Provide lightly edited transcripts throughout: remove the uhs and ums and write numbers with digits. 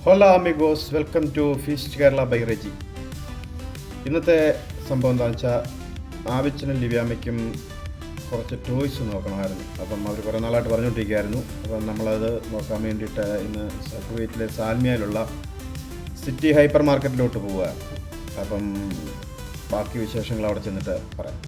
ഹോല അമിഗോസ്, welcome to feast Kerala by Reji. ഇന്നത്തെ സംഭവം എന്താണെന്ന് വെച്ചാൽ ആവിച്ചനും ലിവ്യാമ്മയ്ക്കും കുറച്ച് ടോയ്സ് നോക്കണമായിരുന്നു. അപ്പം അവർ കുറേ നാളായിട്ട് പറഞ്ഞുകൊണ്ടിരിക്കുകയായിരുന്നു. അപ്പം നമ്മളത് നോക്കാൻ വേണ്ടിയിട്ട് ഇന്ന് കുവൈറ്റിലെ സാൽമിയയിലുള്ള സിറ്റി ഹൈപ്പർ മാർക്കറ്റിലോട്ട് പോവുക. അപ്പം ബാക്കി വിശേഷങ്ങൾ അവിടെ ചെന്നിട്ട് പറയാം.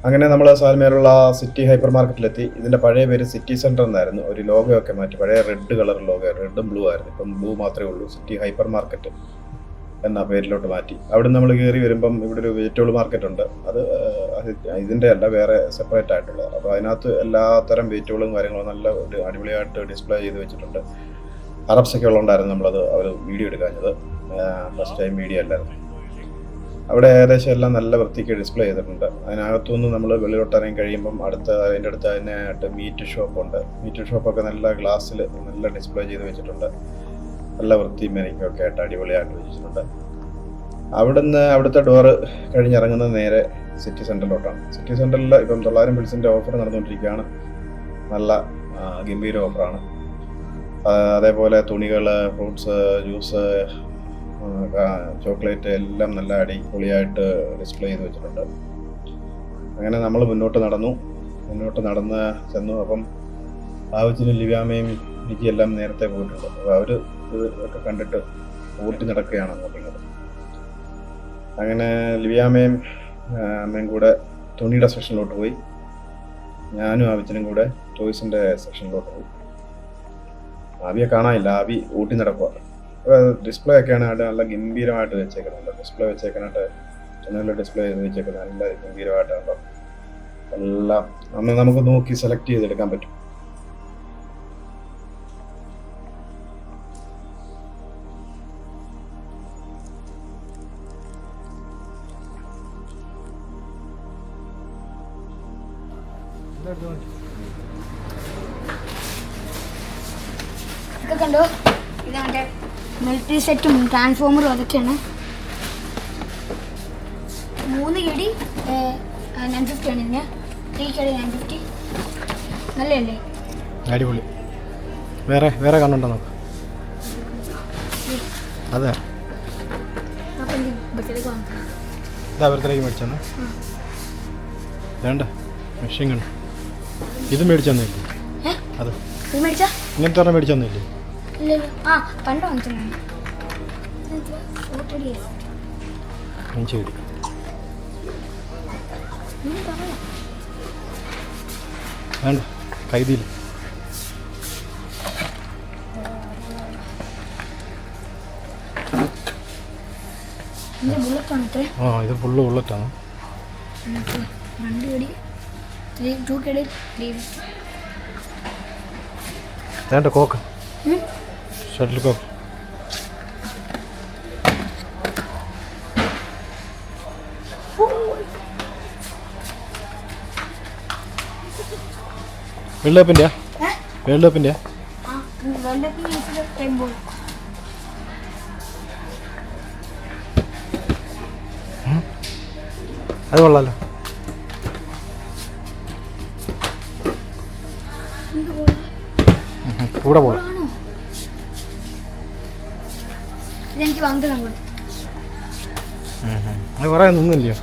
അങ്ങനെ നമ്മൾ സാൽമിയയിലുള്ള സിറ്റി ഹൈപ്പർ മാർക്കറ്റിലെത്തി. ഇതിൻ്റെ പഴയ പേര് സിറ്റി സെൻറ്റർ എന്നായിരുന്നു. ഒരു ലോഗോയൊക്കെ മാറ്റി, പഴയ റെഡ് കളർ ലോഗോ, റെഡും ബ്ലൂ ആയിരുന്നു. ഇപ്പം ബ്ലൂ മാത്രമേ ഉള്ളൂ. സിറ്റി ഹൈപ്പർ മാർക്കറ്റ് എന്ന പേരിലോട്ട് മാറ്റി. അവിടെ നമ്മൾ കയറി വരുമ്പം ഇവിടെ ഒരു വെജിറ്റബിൾ മാർക്കറ്റ് ഉണ്ട്. അത് ഇതിൻ്റെ അല്ല, വേറെ സെപ്പറേറ്റ് ആയിട്ടുള്ളത്. അപ്പോൾ അതിനകത്ത് എല്ലാത്തരം വെജിറ്റബിളും കാര്യങ്ങളും നല്ല ഒരു അടിപൊളിയായിട്ട് ഡിസ്പ്ലേ ചെയ്ത് വെച്ചിട്ടുണ്ട്. അറബ്സൊക്കെ ഉള്ളതുകൊണ്ടായിരുന്നു നമ്മളത് അവർ വീഡിയോ എടുക്കാഞ്ഞത്. ഫസ്റ്റ് ടൈം വീഡിയോ അല്ലായിരുന്നു. അവിടെ ഏകദേശം എല്ലാം നല്ല വൃത്തിക്ക് ഡിസ്പ്ലേ ചെയ്തിട്ടുണ്ട്. അതിനകത്തുനിന്ന് നമ്മൾ വെളിയിലോട്ട് ഇറങ്ങി കഴിയുമ്പം അതിൻ്റെ അടുത്ത് അതിനായിട്ട് മീറ്റ് ഷോപ്പുണ്ട്. മീറ്റ് ഷോപ്പൊക്കെ നല്ല ഗ്ലാസ്സിൽ നല്ല ഡിസ്പ്ലേ ചെയ്ത് വെച്ചിട്ടുണ്ട്. നല്ല വൃത്തിയും മെനക്കൊക്കെ ആയിട്ട് അടിപൊളിയായിട്ട് വെച്ചിട്ടുണ്ട്. അവിടുത്തെ ഡോറ് കഴിഞ്ഞിറങ്ങുന്നത് നേരെ സിറ്റി സെൻറ്ററിലോട്ടാണ്. സിറ്റി സെൻറ്ററിൽ ഇപ്പം 900 പിൽസിൻ്റെ ഓഫർ നടന്നുകൊണ്ടിരിക്കുകയാണ്. നല്ല ഗംഭീര ഓഫറാണ്. അതേപോലെ തുണികൾ, ഫ്രൂട്ട്സ്, ജ്യൂസ്, ചോക്ലേറ്റ് എല്ലാം നല്ല അടിപൊളിയായിട്ട് ഡിസ്പ്ലേ ചെയ്ത് വെച്ചിട്ടുണ്ട്. അങ്ങനെ നമ്മൾ മുന്നോട്ട് നടന്ന് ചെന്നു. അപ്പം ആവശ്യത്തിന് ലിവ്യാമ്മയും എനിക്ക് എല്ലാം നേരത്തെ പോയിട്ടുണ്ട്. അപ്പോൾ അവർ ഇതൊക്കെ കണ്ടിട്ട് ഓട്ടി നടക്കുകയാണ് അങ്ങോട്ടും ഇങ്ങോട്ടും. അങ്ങനെ ലിവ്യാമ്മയും അമ്മയും കൂടെ തുണിയുടെ സെക്ഷനിലോട്ട് പോയി. ഞാനും ആവശ്യത്തിനും കൂടെ ടോയ്സിൻ്റെ സെക്ഷനിലോട്ട് പോയി. ആവിയെ കാണാനില്ല, ആവി ഓട്ടി നടക്കുക. ഡിസ്പ്ലേ ഒക്കെയാണ് നല്ല ഗംഭീരമായിട്ട് വെച്ചേക്കുന്നുണ്ട്. ഡിസ്പ്ലേ വെച്ചേക്കാനായിട്ട് നല്ല ഡിസ്പ്ലേ ചെയ്ത് വെച്ചേക്കുന്നത് നല്ല ഗംഭീരമായിട്ടാണല്ലോ. എല്ലാം അന്ന് നമുക്ക് നോക്കി സെലക്ട് ചെയ്തെടുക്കാൻ പറ്റും. കണ്ടോ, ഇതാണ്ട് മിലിറ്ററി സെറ്റും ട്രാൻസ്ഫോമറും അതൊക്കെയാണ്. 3 കടി 950 ആണ് ഇതിന്. 3 കടി 950. നല്ലല്ലേ? അടിപൊളി. വേറെ കണ്ടുണ്ടോ നോക്ക്. അതെ, ബർത്ത്ഡേക്ക് മേടിച്ചെന്ന് വേണ്ട മെഷീൻ കണ്ടു. ഇത് മേടിച്ചെന്നില്ലേ? അത് ഇങ്ങനത്തെ പറഞ്ഞാൽ മേടിച്ചെന്നില്ലേ? പണ്ട് ശരി. വേണ്ട കൈതിയിൽ ഇത് ഫുള്ള് ബുള്ളറ്റാണ്. 2 കടി വേണ്ട കോക്ക്, ഷട്ടിൽ കോക്ക്. വേൾഡ് കപ്പിൻ്റെയാ? അത് കൊള്ളാലോ. കൂടെ പോകാം. അത് കുറേ നിന്നില്ലയോ?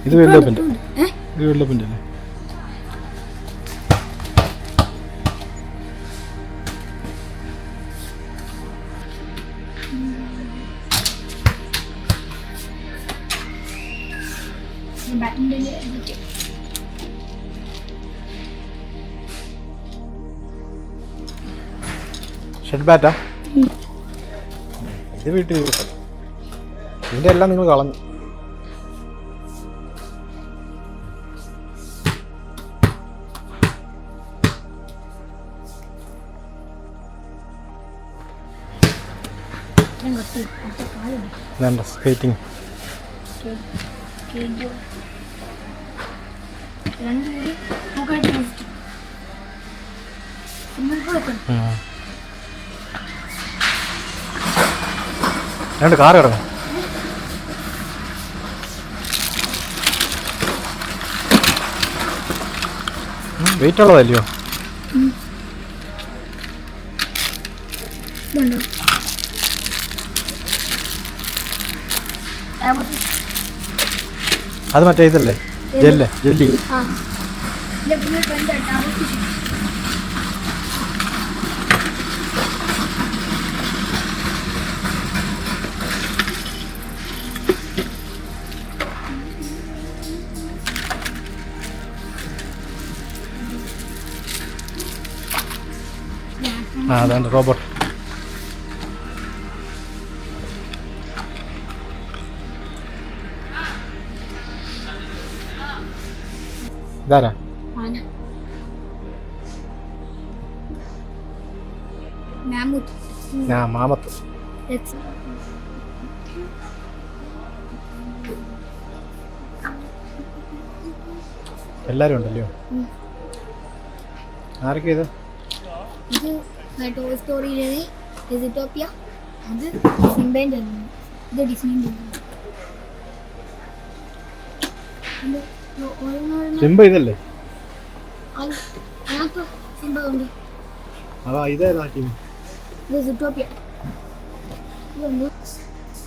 ഇത് വേൾഡ് കപ്പിൻ്റെ അല്ലേ? Shed Bata? ഇത് വീട്ടിൽ ഇതിൻ്റെ എല്ലാം നിങ്ങൾ കളഞ്ഞു. വേണ്ട സ്കേറ്റിംഗ്. 2 കാർ കിടക്കും. വെയിറ്റ് ഉള്ളതല്ലയോ? ഇതുണ്ടോ? ടവർ അത് മറ്റേ ഇതല്ലേ ജെല്ലി ആ ലെഫ്റ്റിൽ ഫ്രണ്ട് ടവർ ആ അതാണ് റോബോട്ട്. ഇതാരാ? ആന മാമൂത്ത് മാമത്ത്. എല്ലാരും ഉണ്ടല്ലോ. ആരൊക്കെ ഇത്? ഇത് ടോയ് സ്റ്റോറിയിലെ ഡിസിറ്റോപ്പിയ, അത് സിംബേൻ്റെ ഇത് ഡിസ്നിൻ്റെ. സിംബ ഇതല്ലേ? അതിനകത്ത് സിംബ ഉണ്ട്. അതാ ഇതേതാ ടീം? ഇത് സിറ്റോപ്പിയ. ഇതൊന്ന്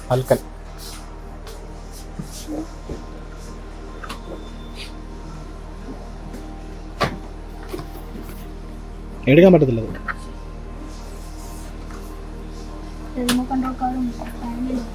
ഫൽക്കൻ. എടുക്കാൻ പറ്റത്തില്ല. റിമോട്ട് കൺട്രോൾ കാറും ഫാമിലിയും.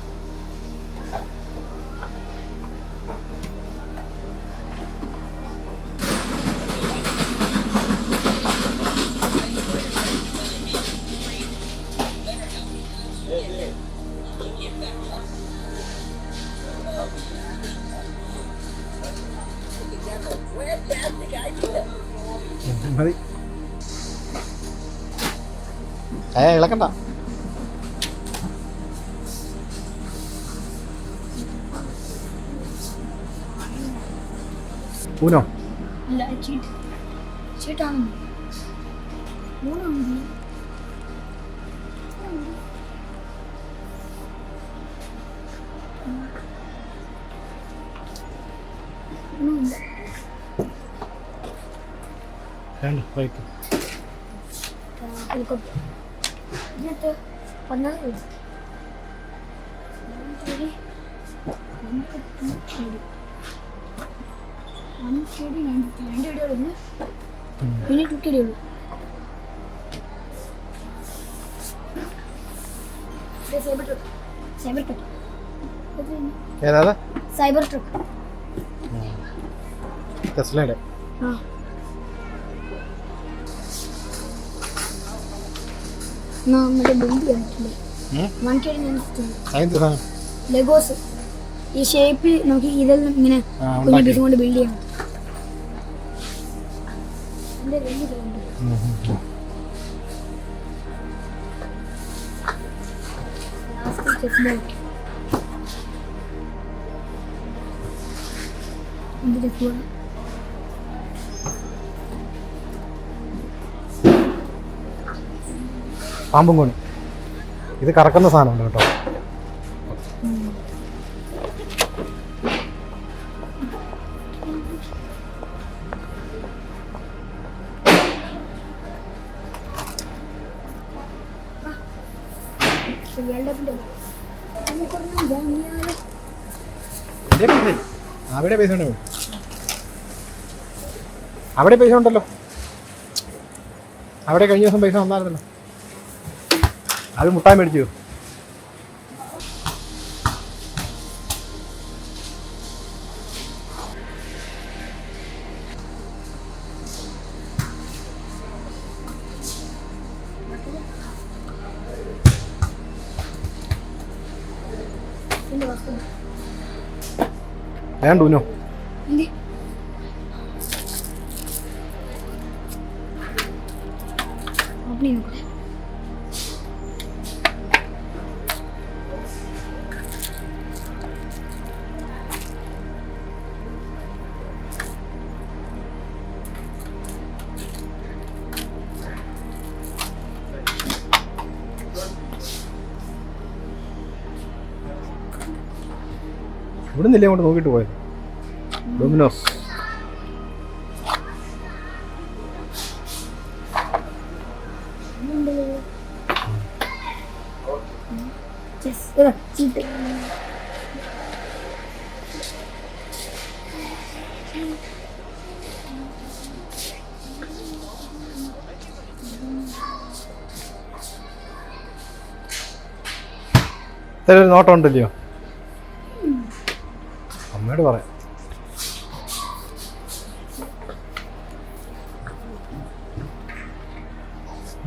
മതി. ഇളക്കണ്ട. ഊനോ? അല്ല ചീട്ട് ചീട്ടാണ്. മൂന്നുണ്ട്. വേണ്ട വൈക്ക്. ഹെലികോപ്റ്റർ ഇതിനകത്ത് 14 പിന്നെ 2 KD ഉള്ളൂ. Cyber truck. ഏതാ? Cyber truck. ടെസ്ലയുടെ. ആ നമ്മുടെ ബിൽഡ് ചെയ്യാൻ 1 KD ലെഗോസ് ഈ ഷേപ്പ് നോക്കി ഇതെല്ലാം ഇങ്ങനെ കുഞ്ഞു പീസ് കൊണ്ട് ബിൽഡ് ചെയ്യണം. പാമ്പും കോണി. ഇത് കറക്കുന്ന സാധനമുണ്ട് കേട്ടോ. അവിടെ പൈസ ഉണ്ടോ? അവിടെ പൈസ ഉണ്ടല്ലോ. അവിടെ കഴിഞ്ഞ ദിവസം പൈസ വന്നായിരുന്നല്ലോ. അത് മുട്ടാൻ മേടിച്ചു. വേണ്ടൂനോ? ഇവിടെ നിന്നില്ലേ അങ്ങോട്ട് നോക്കിയിട്ട് പോയത്? ഡൊമിനോസ്. ഒരു നോട്ടം ഉണ്ടല്ലയോ? അമ്മയോട് പറയാം.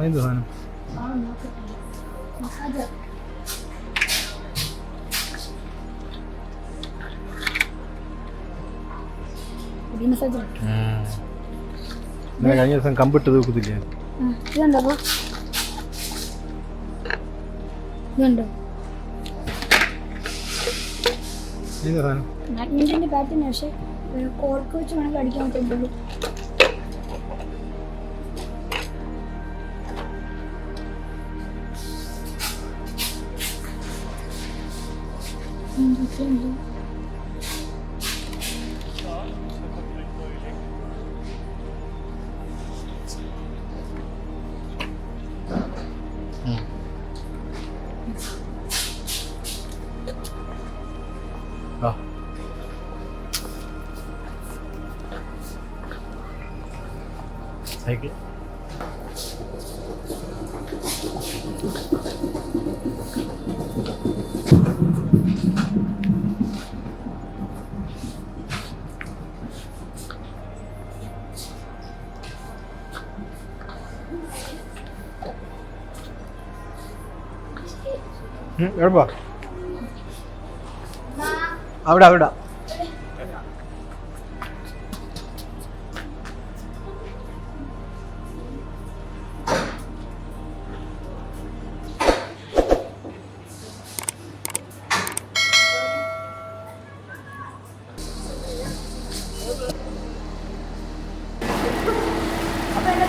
എന്ത് സാധനം? ഇന്നലെ കഴിഞ്ഞ ദിവസം കമ്പിട്ട് തൂക്കത്തില്ലേ? ഇതുണ്ടോ? ഇതുണ്ടോ? ഏത് സാധനം? ബാഡ്മിന്റന്റെ ബാറ്റിന് പക്ഷേ കോർക്ക് വെച്ച് വേണമെങ്കിൽ അടിക്കാൻ പറ്റുള്ളൂ. ആ സൈക്കിൾ. എവിടെ അവിടെ അവിടെ അപ്പൊ എന്റെ